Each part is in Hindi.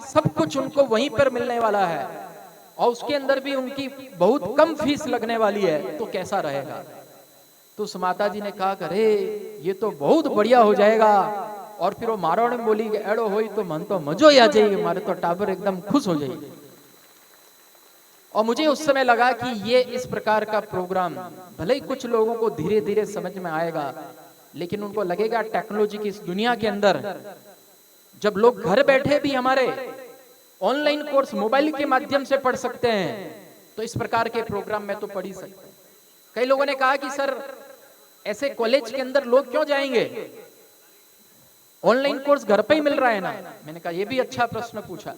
सब कुछ उनको वहीं पर मिलने वाला है और उसके अंदर भी उनकी बहुत कम फीस लगने वाली है, तो कैसा रहेगा। तो उस माता जी ने कहा अरे ये तो बहुत बढ़िया हो जाएगा। और फिर वो मारवाड़ी में बोली एड़ो होई तो मन तो मजो ही आ जाएगी, हमारे तो टाबर एकदम खुश हो जाएगी। और मुझे उस समय लगा कि ये इस प्रकार का प्रोग्राम भले ही कुछ लोगों को धीरे धीरे समझ में आएगा, लेकिन उनको लगेगा टेक्नोलॉजी की इस दुनिया के अंदर जब लोग घर बैठे भी हमारे ऑनलाइन कोर्स मोबाइल के माध्यम से पढ़ सकते हैं, तो इस प्रकार के प्रोग्राम में तो पढ़ ही सकते हैं। कई लोगों ने कहा कि सर ऐसे कॉलेज के अंदर लोग क्यों जाएंगे, ऑनलाइन कोर्स घर पे ही मिल रहा है ना। मैंने कहा ये भी अच्छा प्रश्न पूछा।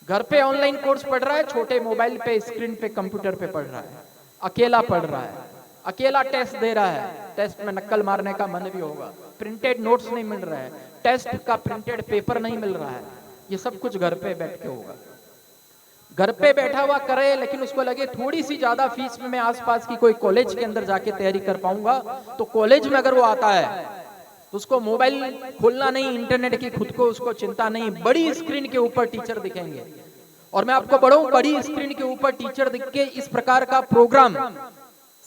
घर पे ऑनलाइन कोर्स पढ़ रहा है, छोटे मोबाइल पे स्क्रीन पे कंप्यूटर पे पढ़ रहा है, अकेला पढ़ रहा है, अकेला टेस्ट दे रहा है। टेस्ट में नकल मारने का मन भी होगा, प्रिंटेड नोट्स नहीं मिल रहा है, टेस्ट का प्रिंटेड पेपर नहीं मिल रहा है। ये सब कुछ घर पे बैठ के होगा। घर पे बैठा हुआ करे, लेकिन उसको लगे थोड़ी सी ज्यादा फीस में मैं आसपास की कोई कॉलेज के अंदर जाके तैयारी कर पाऊंगा, तो कॉलेज में अगर वो आता है तो उसको मोबाइल खोलना नहीं, इंटरनेट की खुद को उसको चिंता नहीं, बड़ी स्क्रीन के ऊपर टीचर दिखेंगे। और मैं आपको बड़ी स्क्रीन के ऊपर टीचर दिख के इस प्रकार का प्रोग्राम,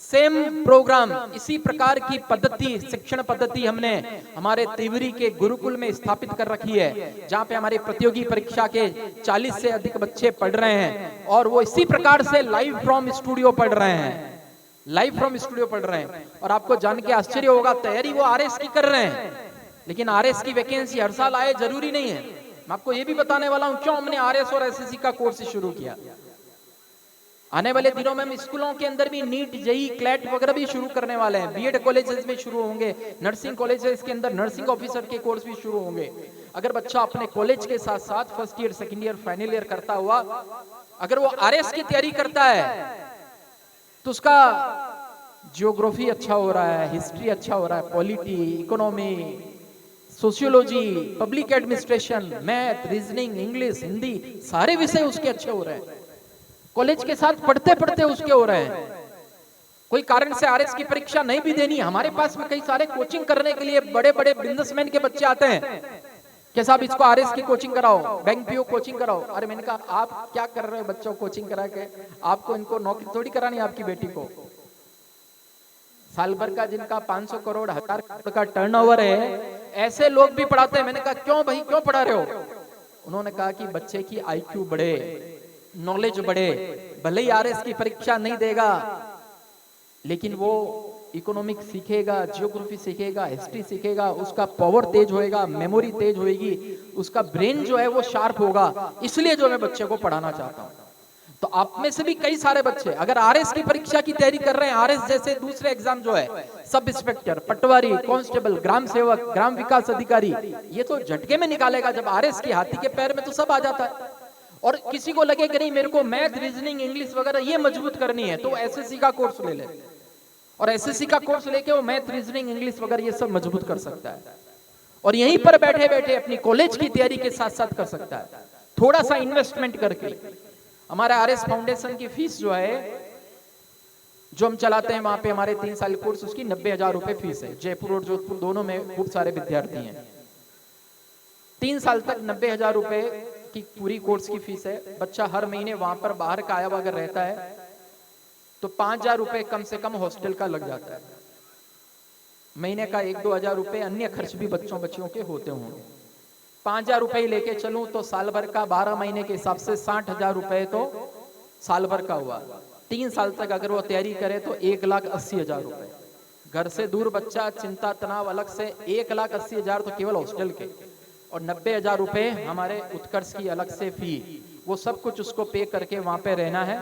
सेम प्रोग्राम, इसी प्रकार की पद्धति, शिक्षण पद्धति हमने हमारे तिवरी के गुरुकुल में स्थापित कर रखी है, जहाँ पे हमारे प्रतियोगी परीक्षा के 40 से अधिक बच्चे पढ़ रहे हैं और वो इसी प्रकार से लाइव फ्रॉम स्टूडियो पढ़ रहे हैं, लाइव फ्रॉम स्टूडियो पढ़ रहे हैं। और आपको जान के आश्चर्य होगा, तैयारी वो आरएस की कर रहे हैं, लेकिन आरएस की वैकेंसी हर साल आए जरूरी नहीं है। मैं आपको ये भी बताने वाला हूं क्यों हमने आरएस और एसएससी का कोर्स शुरू किया। आने वाले दिनों में हम स्कूलों के अंदर भी नीट, जेई, क्लैट वगैरह भी शुरू करने वाले हैं। बीएड कॉलेजेस में शुरू होंगे, नर्सिंग कॉलेजेस के अंदर नर्सिंग ऑफिसर के कोर्स भी शुरू होंगे। अगर बच्चा अपने कॉलेज के साथ साथ first year, second year, final year करता हुआ अगर वो आरएस की तैयारी करता है, तो उसका ज्योग्राफी अच्छा हो रहा है, हिस्ट्री अच्छा हो रहा है, polity, economy, sociology, public administration, math, reasoning, English, Hindi, सारे विषय उसके अच्छे हो रहे हैं। कॉलेज के साथ पढ़ते पढ़ते उसके हो रहे हैं। कोई कारण से आरएस की परीक्षा नहीं भी देनी, हमारे पास में कई सारे कोचिंग करने के लिए बड़े बड़े बिजनेसमैन के बच्चे आते हैं कि साहब इसको आरएस की कोचिंग कराओ, बैंक पीओ कोचिंग कराओ। अरे मैंने कहा आप क्या कर रहे हो बच्चों को कोचिंग करा के, आपको इनको नौकरी थोड़ी करानी है आपकी बेटी को। साल भर का जिनका 500 करोड़ 1000 करोड़ का टर्नओवर है, ऐसे लोग भी पढ़ाते हैं। मैंने कहा क्यों भाई, क्यों पढ़ा रहे हो? उन्होंने कहा कि बच्चे की आईक्यू बढ़े, नॉलेज बढ़े। भले ही आरएस की परीक्षा नहीं देगा, लेकिन वो इकोनॉमिक सीखेगा, जियोग्राफी सीखेगा, हिस्ट्री सीखेगा, उसका पावर तेज होएगा, मेमोरी तेज होएगी, उसका ब्रेन जो है वो शार्प होगा। इसलिए जो मैं बच्चे को पढ़ाना चाहता हूं। तो आप में से भी कई सारे बच्चे अगर आरएस की परीक्षा की तैयारी कर रहे हैं, आरएस जैसे दूसरे एग्जाम जो है, सब इंस्पेक्टर, पटवारी, कांस्टेबल, ग्राम सेवक, ग्राम विकास अधिकारी, ये तो झटके में निकालेगा। जब आरएस की हाथी के पैर में तो सब आ जाता है। और किसी को लगे कि नहीं मेरे को मैथ, रीजनिंग, इंग्लिश वगैरह ये मजबूत करनी है, तो एसएससी का कोर्स ले ले, और एसएससी का कोर्स लेके वो मैथ, रीजनिंग, इंग्लिश वगैरह ये सब मजबूत कर सकता है। और यहीं पर बैठे बैठे अपनी कॉलेज की तैयारी के साथ साथ कर सकता है, थोड़ा सा इन्वेस्टमेंट करके। हमारे आरएस फाउंडेशन की फीस जो है, जो हम चलाते हैं वहां पे, हमारे 3 साल कोर्स, उसकी 90,000 रुपए फीस है। जयपुर और जोधपुर दोनों में खूब सारे विद्यार्थी हैं। 3 साल तक 90,000 रुपए की पूरी कोर्स की फीस है। बच्चा हर महीने वहां पर बाहर का आया हुआ अगर रहता है तो 5,000 रुपए कम से कम हॉस्टल का लग जाता है। महीने का 1-2 हजार रुपए अन्य खर्च भी बच्चों के होते होंगे। 5,000 रुपए ही लेके चलूं तो साल भर का 12 महीने के हिसाब से 60,000 रुपए तो साल भर का हुआ। 3 साल तक अगर वो तैयारी करे तो 1,80,000 रुपए। घर से दूर बच्चा, चिंता तनाव अलग से, 1,80,000 तो केवल हॉस्टल के, और 90,000 रुपए हमारे उत्कर्ष की अलग से फी। वो सब कुछ उसको पे करके वहां पे रहना है।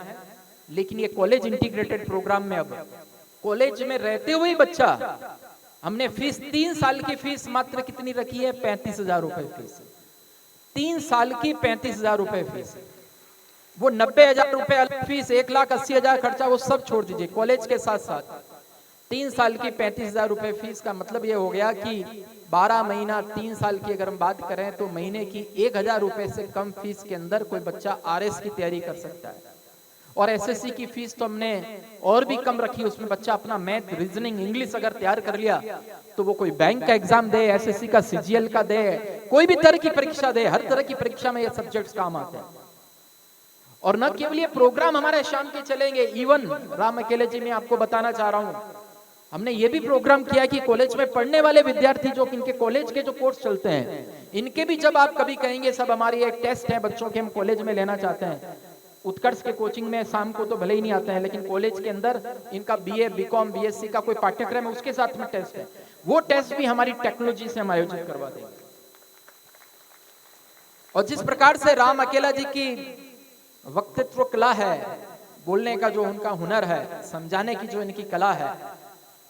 लेकिन ये कॉलेज इंटीग्रेटेड प्रोग्राम में अब कॉलेज में रहते हुए बच्चा, हमने फीस 3 साल की फीस मात्र कितनी रखी है? 35,000 रुपए फीस। 3 साल की 35,000 रुपए फीस। वो 90,000 रुपए अलग फीस, 1,80,000 खर्चा, वो सब छोड़ दीजिए। कॉलेज के साथ साथ 3 साल की 35,000 रुपए फीस का मतलब ये हो गया कि 12 महीना 3 साल की अगर हम बात करें तो महीने की 1,000 रुपए से कम फीस के अंदर कोई बच्चा आरएस की तैयारी कर सकता है। और एसएससी की फीस तो हमने और भी कम रखी, उसमें बच्चा अपना मैथ, रीजनिंग, इंग्लिश अगर तैयार कर लिया तो वो कोई बैंक का एग्जाम दे, एसएससी का, सीजीएल का दे, कोई भी तरह की परीक्षा दे, हर तरह की परीक्षा में ये सब्जेक्ट्स काम आते हैं। और न केवल ये प्रोग्राम हमारे शाम के चलेंगे, इवन राम अकेले जी मैं आपको बताना चाह रहा हूं, हमने ये भी प्रोग्राम किया कि कॉलेज में पढ़ने वाले विद्यार्थी जो इनके कॉलेज के जो कोर्स चलते हैं, इनके भी जब आप कभी कहेंगे सब हमारी एक टेस्ट है बच्चों के, हम कॉलेज में लेना चाहते हैं, उत्कर्ष के कोचिंग में शाम को तो भले ही नहीं आते हैं, लेकिन कॉलेज के अंदर इनका बीए, बीकॉम, बीएससी का कोई पाठ्यक्रम है, उसके साथ में टेस्ट है, वो टेस्ट भी हमारी टेक्नोलॉजी से हम आयोजित करवा देंगे। और जिस प्रकार से राम अकेला जी की वक्तृत्व कला है, बोलने का जो उनका हुनर है, समझाने की जो इनकी कला है,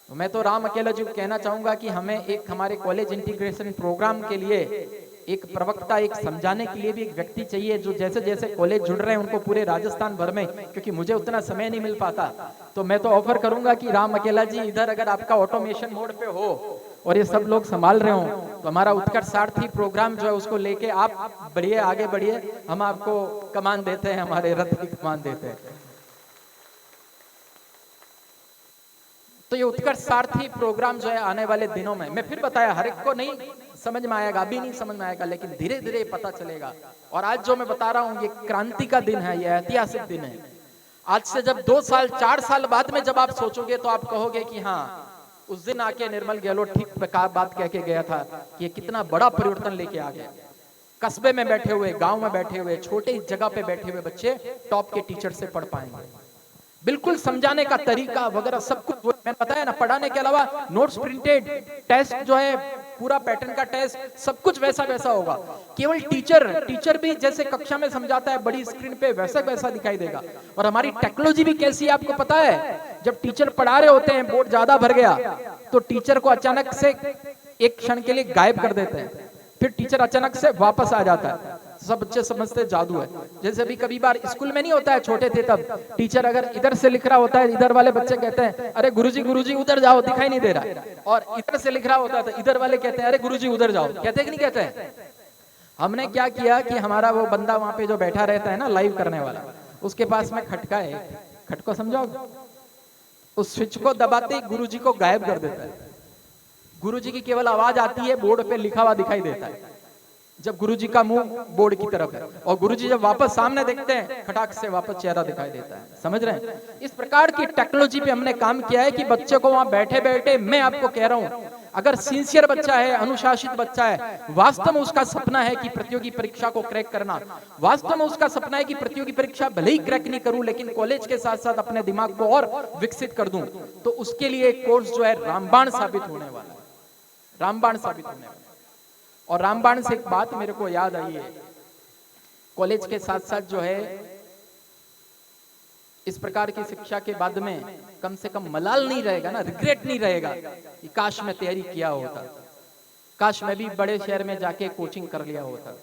तो मैं तो राम अकेला जी को कहना चाहूंगा कि हमें एक हमारे कॉलेज इंटीग्रेशन प्रोग्राम के लिए एक प्रवक्ता, एक समझाने के लिए भी एक व्यक्ति चाहिए, जो जैसे जैसे कॉलेज जुड़ रहे हैं उनको पूरे राजस्थान भर में, क्योंकि मुझे उतना समय नहीं मिल पाता, तो मैं तो ऑफर करूंगा कि राम अकेला जी इधर अगर आपका ऑटोमेशन मोड पे हो और ये सब लोग संभाल रहे हो, तो हमारा उत्कर्ष सारथी प्रोग्राम जो है उसको लेके आप बढ़िए, आगे बढ़िए, हम आपको कमान देते हैं, हमारे रथ की कमान देते हैं। तो ये उत्कर्ष सारथी प्रोग्राम जो है आने वाले दिनों में, मैं फिर बताया हर एक को नहीं समझ में आएगा, अभी नहीं समझ में आएगा, लेकिन धीरे धीरे पता चलेगा। और आज जो मैं बता रहा हूं ये क्रांति का दिन है, ये ऐतिहासिक दिन है। आज से जब 2 साल 4 साल बाद में जब आप सोचोगे तो आप कहोगे कि हाँ, उस दिन आके निर्मल गहलोत ठीक बात कह के गया था कि ये कितना बड़ा परिवर्तन लेके आ गया। कस्बे में बैठे हुए, गांव में बैठे हुए, छोटे जगह पे बैठे हुए बच्चे टॉप के टीचर से पढ़ पाएंगे। बिल्कुल समझाने का तरीका वगैरह सब कुछ मैंने बताया ना, पढ़ाने के अलावा नोट्स प्रिंटेड, टेस्ट जो है पूरा पैटर्न का टेस्ट, सब कुछ वैसा वैसा होगा। केवल टीचर भी जैसे कक्षा में समझाता है बड़ी स्क्रीन पे, वैसा वैसा दिखाई देगा। और हमारी टेक्नोलॉजी भी कैसी है आपको पता है, जब टीचर पढ़ा रहे होते हैं, बोर्ड ज्यादा भर गया तो टीचर को अचानक से एक क्षण के लिए गायब कर देते हैं, फिर टीचर अचानक से वापस आ जाता है। सब बच्चे समझते जादू है। जैसे अभी कभी बार स्कूल में नहीं होता है, छोटे थे तब टीचर अगर इधर से लिख रहा होता है, इधर वाले बच्चे कहते हैं अरे गुरुजी उधर जाओ, दिखाई नहीं दे रहा है, और इधर से लिख रहा होता है तो इधर वाले कहते हैं अरे गुरुजी उधर जाओ। कहते हैं कि नहीं कहते हैं? हमने क्या किया कि हमारा वो बंदा वहां पे जो बैठा रहता है ना लाइव करने वाला, उसके पास में खटका है, खटको समझाओ, उस स्विच को दबाते ही गुरुजी को गायब कर देता है। गुरुजी की केवल आवाज आती है, बोर्ड पे लिखा हुआ दिखाई देता है। जब गुरुजी का मुंह बोर्ड की तरफ है और गुरुजी जब वापस सामने देखते हैं, खटाक से वापस चेहरा दिखाई देता है। समझ रहे हैं? इस प्रकार की टेक्नोलॉजी पे हमने काम किया है कि बच्चे को वहां बैठे बैठे, मैं आपको कह रहा हूं, अगर सिंसियर बच्चा है, अनुशासित बच्चा है, वास्तव में उसका सपना है कि प्रतियोगी परीक्षा को क्रैक करना, वास्तव में उसका सपना है कि प्रतियोगी परीक्षा भले ही क्रैक नहीं करूं लेकिन कॉलेज के साथ साथ अपने दिमाग को और विकसित कर दूं, तो उसके लिए कोर्स जो है रामबाण साबित होने वाला है, रामबाण साबित होने वाला है। और रामबाण से एक बात मेरे को याद आई है, कॉलेज के साथ साथ जो है इस प्रकार की शिक्षा के बाद में कम से कम मलाल नहीं रहेगा ना, रिग्रेट नहीं रहेगा कि काश मैं तैयारी किया होता, काश मैं भी बड़े शहर में जाके कोचिंग कर लिया होता।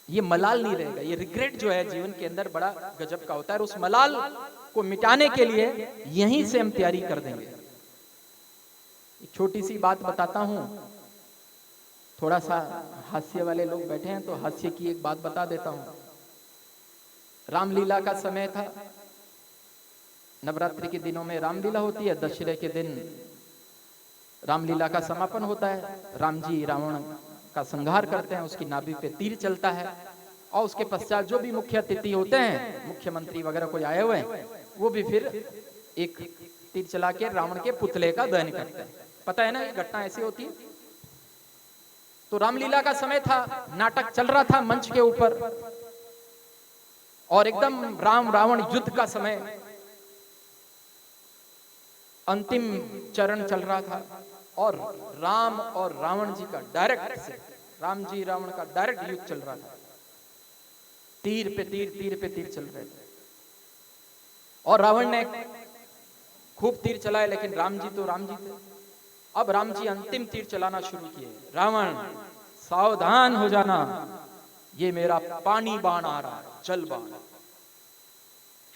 ये मलाल नहीं रहेगा, ये रिग्रेट जो है जीवन के अंदर बड़ा गजब का होता है। और उस मलाल को मिटाने के लिए यहीं से हम तैयारी कर देंगे। एक छोटी सी बात बताता हूं, थोड़ा सा हास्य वाले लोग बैठे हैं तो हास्य की एक बात बता देता हूं। रामलीला का समय था, नवरात्रि के दिनों में रामलीला होती है, दशहरे के दिन रामलीला का समापन होता है। राम जी रावण का संहार करते हैं, उसकी नाभि पे तीर चलता है और उसके पश्चात जो भी मुख्य अतिथि होते हैं, मुख्यमंत्री वगैरह कोई आए हुए हैं, वो भी फिर एक तीर चला के रावण के पुतले का दहन करते हैं। पता है ना ये घटना ऐसी होती है। तो रामलीला का समय था, नाटक चल रहा था मंच के ऊपर और एकदम राम रावण युद्ध का समय, अंतिम चरण चल रहा था और राम और रावण जी का डायरेक्ट से, राम जी रावण का डायरेक्ट युद्ध चल रहा था। तीर पे तीर चल रहे थे और रावण ने खूब तीर चलाए, लेकिन राम जी तो राम जी थे। अब राम जी अंतिम तीर चलाना शुरू किए। रावण सावधान हो जाना, ये मेरा पानी बाण आ रहा है, जल बाण।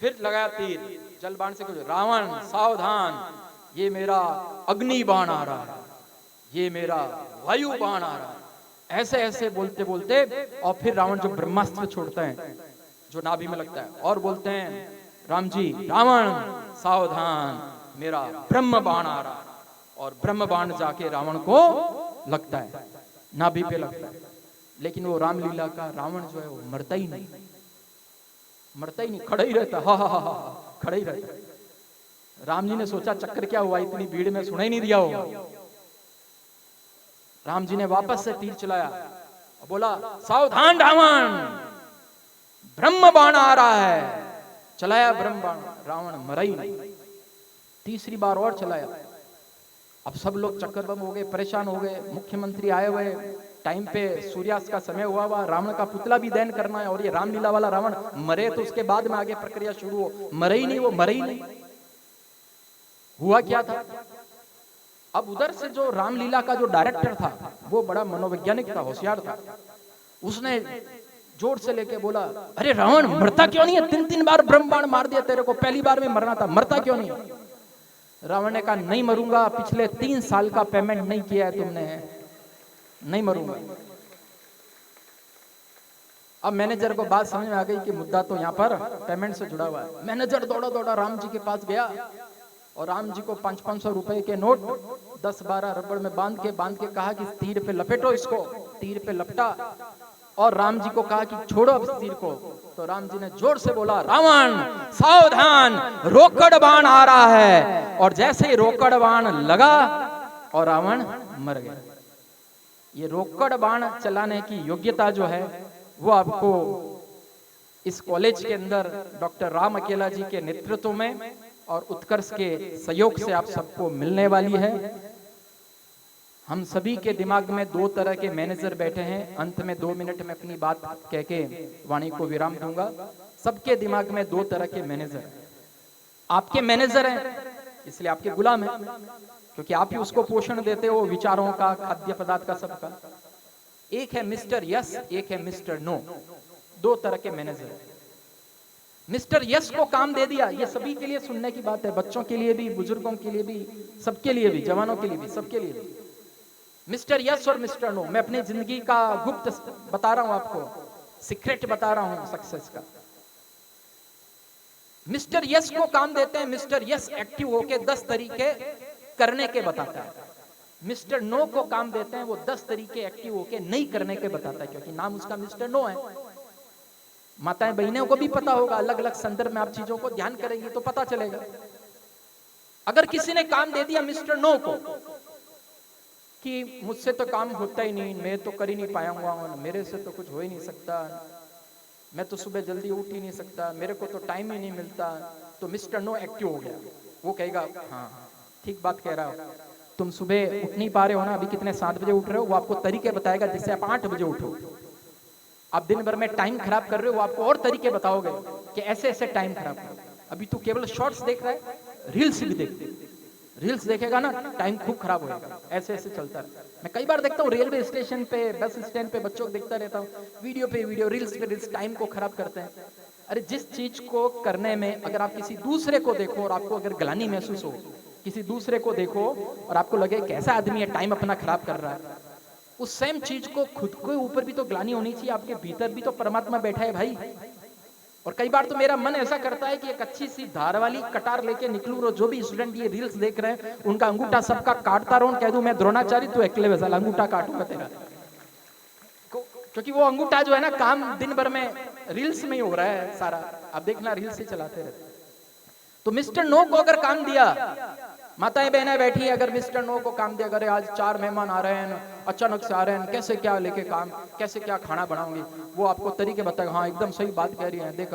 फिर लगाया तीर, जल बाण से कुछ, रावण सावधान, ये मेरा अग्नि बाण आ रहा है, ये मेरा वायु बाण आ रहा है। ऐसे ऐसे बोलते बोलते और फिर रावण जो ब्रह्मास्त्र छोड़ते हैं जो नाभि में लगता है और बोलते हैं राम जी रावण सावधान, मेरा ब्रह्म बाण आ रहा। और ब्रह्म बाण जाके रावण को लगता है, नाभि पे लगता है। लेकिन वो रामलीला का रावण जो है वो मरता ही नहीं, मरता ही नहीं, खड़ा ही रहता, हा हा हा हा, खड़ा ही रहता। राम जी ने सोचा चक्कर क्या हुआ, इतनी भीड़ में सुनाई नहीं दिया होगा। राम जी ने वापस से तीर चलाया और बोला सावधान रावण, ब्रह्म बाण आ रहा है। चलाया ब्रह्म बाण, रावण मरा ही नहीं। तीसरी बार और चलाया। अब सब लोग चक्करबम हो गए, परेशान हो गए। मुख्यमंत्री आए हुए, टाइम पे सूर्यास्त का समय हुआ, रावण का पुतला भी दहन करना है। और ये रामलीला वाला रावण मरे तो उसके बाद में आगे प्रक्रिया शुरू हो, मरे ही नहीं, वो मरे ही नहीं। हुआ क्या था, अब उधर से जो रामलीला का जो डायरेक्टर था वो बड़ा मनोवैज्ञानिक था, होशियार था। उसने जोर से लेके बोला अरे रावण मरता क्यों नहीं है, 3 बार ब्रह्म बाण मार दिया तेरे को, पहली बार में मरना था, मरता क्यों नहीं है। रावण ने कहा नहीं मरूंगा, पिछले 3 साल का पेमेंट नहीं किया है तुमने, नहीं मरूंगा। अब मैनेजर को बात समझ में आ गई कि मुद्दा तो यहाँ पर पेमेंट से जुड़ा हुआ है। मैनेजर दौड़ा दौड़ा राम जी के पास गया और राम जी को 500-500 रुपए के नोट 10-12 रबड़ में बांध के कहा कि तीर पे लपेटो इसको। तीर पे लपटा और राम जी को कहा कि छोड़ो अब तीर को। तो राम जी ने जोर से बोला रावण सावधान, रोकड़ बाण आ रहा है। और जैसे ही रोकड़ बाण लगा और रावण मर गया। ये रोकड़ बाण चलाने की योग्यता जो है वो आपको इस कॉलेज के अंदर डॉक्टर राम अकेला जी के नेतृत्व में और उत्कर्ष के सहयोग से आप सबको मिलने वाली है। हम सभी के दिमाग में 2 तरह के मैनेजर बैठे हैं। अंत में 2 मिनट में अपनी बात कह के वाणी को विराम दूंगा। सबके दिमाग में 2 तरह के मैनेजर हैं। आपके मैनेजर हैं इसलिए आपके गुलाम हैं, क्योंकि आप ही उसको पोषण देते हो, विचारों का, खाद्य पदार्थ का, सबका। एक है मिस्टर यस, एक है मिस्टर नो। 2 तरह के मैनेजर। मिस्टर यस को काम दे दिया, ये सभी के लिए सुनने की बात है, बच्चों के लिए भी, बुजुर्गों के लिए भी, सबके लिए भी, जवानों के लिए भी, सबके लिए भी। मिस्टर यस और मिस्टर नो। मैं अपनी जिंदगी का गुप्त बता रहा हूं आपको, सीक्रेट बता रहा हूं सक्सेस का। मिस्टर यस को काम देते हैं, मिस्टर यस एक्टिव होके 10 तरीके करने के बताता है। मिस्टर नो को काम देते हैं, वो 10 तरीके एक्टिव होके नहीं करने के बताता है, क्योंकि नाम उसका मिस्टर नो है। माताएं बहनों को भी पता होगा, अलग अलग संदर्भ में आप चीजों को ध्यान करेंगे तो पता चलेगा। अगर किसी ने काम दे दिया मिस्टर नो को कि मुझसे तो काम होता ही नहीं, मैं तो कर ही नहीं पाऊंगा, मेरे से तो कुछ हो ही नहीं सकता, मैं तो सुबह जल्दी उठ ही नहीं सकता, मेरे को तो टाइम ही नहीं मिलता, तो मिस्टर नो एक्टिव हो गया। वो कहेगा हाँ ठीक बात कह रहा हो, तुम सुबह उठ नहीं पा रहे हो ना, अभी कितने 7 बजे उठ रहे हो, वो आपको तरीके बताएगा जिससे आप 8 बजे उठो। आप दिन भर में टाइम खराब कर रहे हो, वो आपको और तरीके बताओगे कि ऐसे ऐसे टाइम खराब करो। अभी तू केवल शॉर्ट्स देख रहा है, रील्स भी देख, रील्स देखेगा ना टाइम खूब खराब होगा, ऐसे ऐसे चलता है। मैं कई बार देखता हूँ रेलवे स्टेशन पे, बस स्टैंड पे बच्चों को देखता रहता हूँ, वीडियो पे वीडियो, रील्स पे रील्स, टाइम को खराब करते हैं। अरे जिस चीज को करने में अगर आप किसी दूसरे को देखो और आपको अगर ग्लानि महसूस हो, किसी दूसरे को देखो और आपको लगे कैसा आदमी है टाइम अपना खराब कर रहा है, उस सेम चीज को खुद के ऊपर भी तो ग्लानि होनी चाहिए। आपके भीतर भी तो परमात्मा बैठा है भाई। और कई बार तो मेरा मन ऐसा करता है कि एक अच्छी सी धार वाली कटार लेके निकलूं और जो भी स्टूडेंट ये रील्स देख रहे हैं उनका अंगूठा सबका काटता रहूं, कह दूं मैं द्रोणाचार्य तू अकेले वैसा अंगूठा काटूंगा तेरा। क्योंकि वो अंगूठा जो है ना काम दिन भर में रील्स में ही हो रहा है सारा, आप देखना रील्स ही चलाते रहते। तो मिस्टर नो को अगर काम दिया, माताएं बहनें बैठी है, अगर मिस्टर नो को काम दिया, अगर आज 4 मेहमान आ रहे हैं, अचानक से आ रहे हैं, कैसे क्या लेके काम, कैसे क्या खाना बनाऊंगी, वो आपको तरीके बताएगा। हाँ एकदम सही बात कह रही है, देख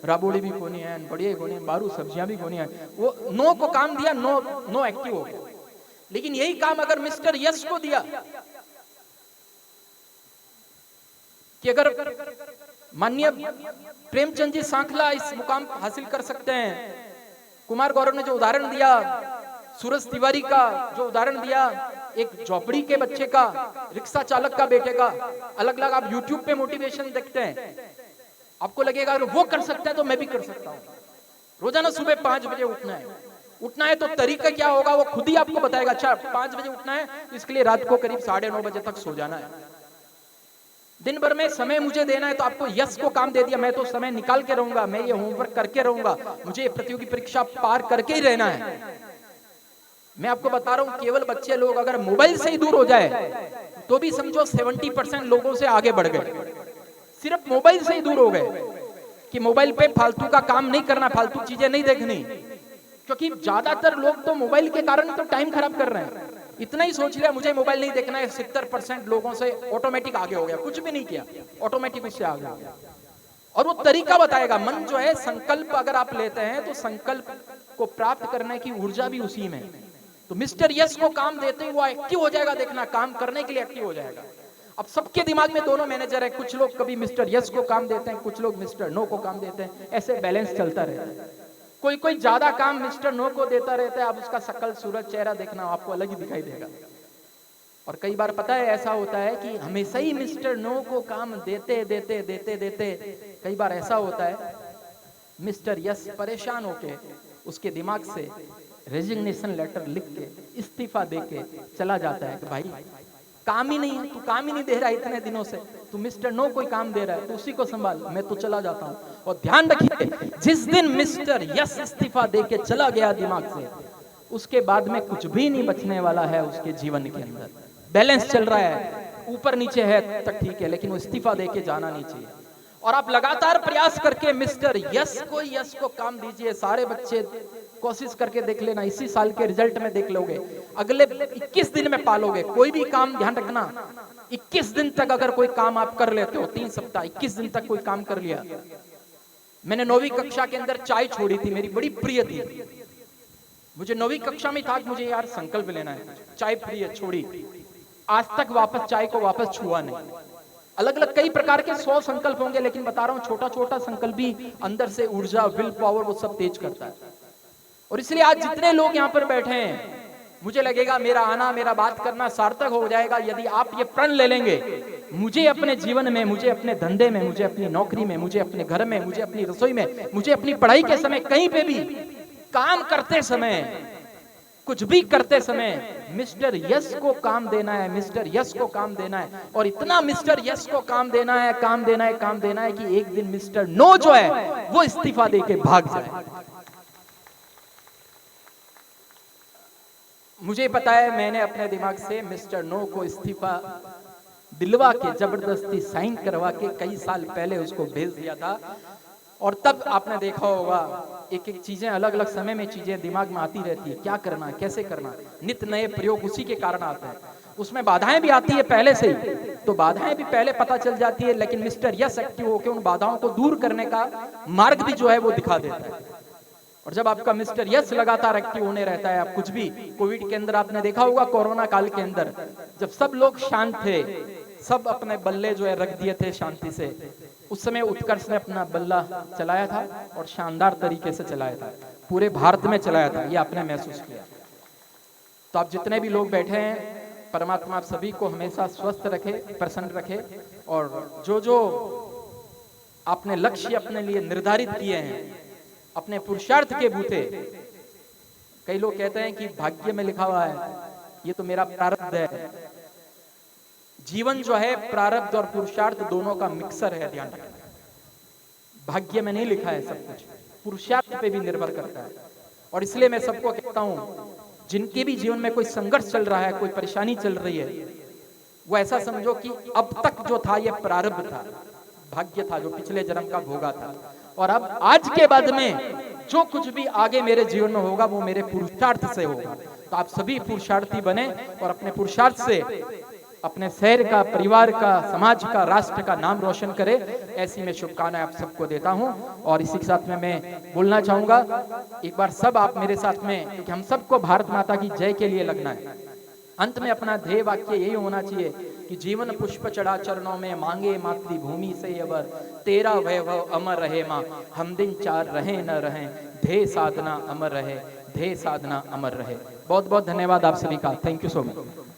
राबोड़ी भी कोनी है, बढ़िया कोनी है, बारू सब्जियां भी कोनी है। वो नो को काम दिया, नो एक्टिव हो गया। लेकिन यही काम अगर मिस्टर यस को दिया कि अगर माननीय प्रेमचंद जी सांखला इस मुकाम हासिल कर सकते हैं, कुमार गौरव ने जो उदाहरण दिया, सूरज तिवारी का जो उदाहरण दिया, एक झोपड़ी के बच्चे का, रिक्शा चालक का बेटे का, अलग अलग आप YouTube पे मोटिवेशन देखते हैं, आपको लगेगा अगर वो कर सकता है तो मैं भी कर सकता हूँ। रोजाना सुबह 5 बजे उठना है तो तरीका क्या होगा वो खुद ही आपको बताएगा। अच्छा 5 बजे उठना है, इसके लिए रात को करीब 9:30 बजे तक सो जाना है। दिन भर में समय मुझे देना है, तो आपको यस को काम दे दिया, मैं तो समय निकाल के रहूंगा, मैं ये होमवर्क करके रहूंगा, मुझे ये प्रतियोगी परीक्षा पार करके ही रहना है। मैं आपको बता रहा हूं, केवल बच्चे लोग अगर मोबाइल से ही दूर हो जाए तो भी समझो 70% लोगों से आगे बढ़ गए। सिर्फ मोबाइल से ही दूर हो गए कि मोबाइल पे फालतू का काम नहीं करना, फालतू चीजें नहीं देखनी, क्योंकि ज्यादातर लोग तो मोबाइल के कारण तो टाइम खराब कर रहे हैं। इतना ही सोच लिया मुझे मोबाइल नहीं देखना है, 70% लोगों से ऑटोमेटिक आगे हो गया, कुछ भी नहीं किया, ऑटोमेटिक उससे आगे हो गया। और वो तरीका बताएगा। मन जो है, संकल्प अगर आप लेते हैं तो संकल्प को प्राप्त करने की ऊर्जा भी उसी में। तो मिस्टर यस को काम देते ही वो एक्टिव हो जाएगा, देखना, काम करने के लिए एक्टिव हो जाएगा। अब सबके दिमाग में दोनों मैनेजर है, कुछ लोग कभी मिस्टर यस को काम देते हैं, कुछ लोग मिस्टर नो को काम देते हैं, ऐसे बैलेंस चलता रहता है। कोई कोई ज्यादा काम मिस्टर नो को देता रहता है, अब उसका शकल सूरत चेहरा देखना आपको अलग ही दिखाई देगा। और कई बार पता है ऐसा होता है कि हमेशा ही मिस्टर नो को काम देते देते देते देते कई बार ऐसा होता है मिस्टर यस परेशान होके उसके दिमाग से रेजिग्नेशन लेटर लिख के इस्तीफा दे के चला जाता है कि भाई काम ही नहीं है, तू काम ही नहीं दे रहा है इतने दिनों से, तू मिस्टर नो कोई काम दे रहा है, तू उसी को संभाल, मैं तो चला जाता हूं। और ध्यान रखिए, जिस दिन मिस्टर यस इस्तीफा दे के चला गया दिमाग से, उसके बाद में कुछ भी नहीं बचने वाला है उसके जीवन के अंदर। बैलेंस चल रहा है, ऊपर नीचे है तक ठीक है, लेकिन वो इस्तीफा दे के जाना नहीं चाहिए। और आप लगातार प्रयास करके मिस्टर यस को काम दीजिए। सारे बच्चे कोशिश करके देख लेना, इसी साल के रिजल्ट में देख लोगे, अगले 21 दिन में पालोगे। कोई भी काम, ध्यान रखना, 21 दिन तक अगर कोई काम आप कर लेते हो, 3 सप्ताह 21 दिन तक कोई काम कर लिया। मैंने 9वीं कक्षा के अंदर चाय छोड़ी थी, मेरी बड़ी प्रिय थी, मुझे 9वीं कक्षा में था कि मुझे यार संकल्प लेना है, चाय प्रिय छोड़ी, आज तक वापस चाय को वापस छुआ नहीं। अलग अलग कई प्रकार के 100 संकल्प होंगे, लेकिन बता रहा हूं छोटा छोटा संकल्प भी अंदर से ऊर्जा, विल पावर, वो सब तेज करता है। और इसलिए आज जितने लोग यहाँ पर बैठे हैं, मुझे लगेगा मेरा आना, मेरा बात करना सार्थक हो जाएगा यदि आप ये प्रण ले लेंगे, मुझे अपने जीवन में, मुझे अपने धंधे में, मुझे अपनी नौकरी में, मुझे अपने घर में, मुझे अपनी रसोई में, मुझे अपनी पढ़ाई के समय, कहीं पे भी काम करते समय, कुछ भी करते समय मिस्टर यस को काम देना है, मिस्टर यस को काम देना है। और इतना मिस्टर यस को काम देना है, काम देना है, काम देना है कि एक दिन मिस्टर नो जो है वो इस्तीफा देके भाग जाए। मुझे पता है, मैंने अपने दिमाग से मिस्टर नो को इस्तीफा दिलवा के, जबरदस्ती साइन करवा के कई साल पहले उसको भेज दिया था। और तब आपने देखा होगा एक एक चीजें, अलग अलग समय में चीजें दिमाग में आती रहती है, क्या करना है, कैसे करना, नित्य नए प्रयोग उसी के कारण आते हैं। उसमें बाधाएं भी आती है पहले से ही, तो बाधाएं भी पहले पता चल जाती है, लेकिन मिस्टर यस एक्टिव होकर उन बाधाओं को दूर करने का मार्ग भी जो है वो दिखा देता है। और जब आपका मिस्टर यस लगातार एक्टिव होने रहता है, आप कुछ भी, कोविड के अंदर आपने देखा होगा, कोरोना काल के अंदर जब सब लोग शांत थे, सब अपने बल्ले जो है रख दिए थे शांति से, उस समय उत्कर्ष ने अपना बल्ला चलाया था और शानदार तरीके से चलाया था, पूरे भारत में चलाया था, ये आपने महसूस किया। तो आप जितने भी लोग बैठे हैं, परमात्मा आप सभी को हमेशा स्वस्थ रखे, प्रसन्न रखे। और जो जो आपने लक्ष्य अपने लिए निर्धारित किए हैं, अपने पुरुषार्थ के बूते, कई लोग कहते हैं कि भाग्य में लिखा हुआ है, ये तो मेरा प्रारब्ध है। जीवन जो है प्रारब्ध और पुरुषार्थ दोनों का मिक्सर है, ध्यान रखना। भाग्य में नहीं लिखा है सब कुछ, पुरुषार्थ पे भी निर्भर करता है। और इसलिए मैं सबको कहता हूं, जिनके भी जीवन में कोई संघर्ष चल रहा है, कोई परेशानी चल रही है, वो ऐसा समझो कि अब तक जो था ये प्रारब्ध था, भाग्य था, जो पिछले जन्म का भोगा था। और अब आज के बाद में जो कुछ भी आगे मेरे जीवन में होगा वो मेरे पुरुषार्थ से होगा। तो आप सभी पुरुषार्थी बने और अपने पुरुषार्थ से अपने शहर का, परिवार का, समाज का, राष्ट्र का नाम रोशन करे, ऐसी मैं शुभकामनाएं आप सबको देता हूं। और इसी के साथ में मैं बोलना चाहूंगा, एक बार सब आप मेरे साथ में, क्योंकि हम सबको भारत माता की जय के लिए लगना है। अंत में अपना ध्येय वाक्य यही होना चाहिए कि जीवन पुष्प चढ़ा चरणों में, मांगे मातृभूमि से अबर, तेरा वैभव अमर रहे माँ, हम दिन चार रहे न रहे, ध्येय साधना अमर रहे, ध्येय साधना अमर रहे। बहुत बहुत धन्यवाद आप सभी का। Thank you so much.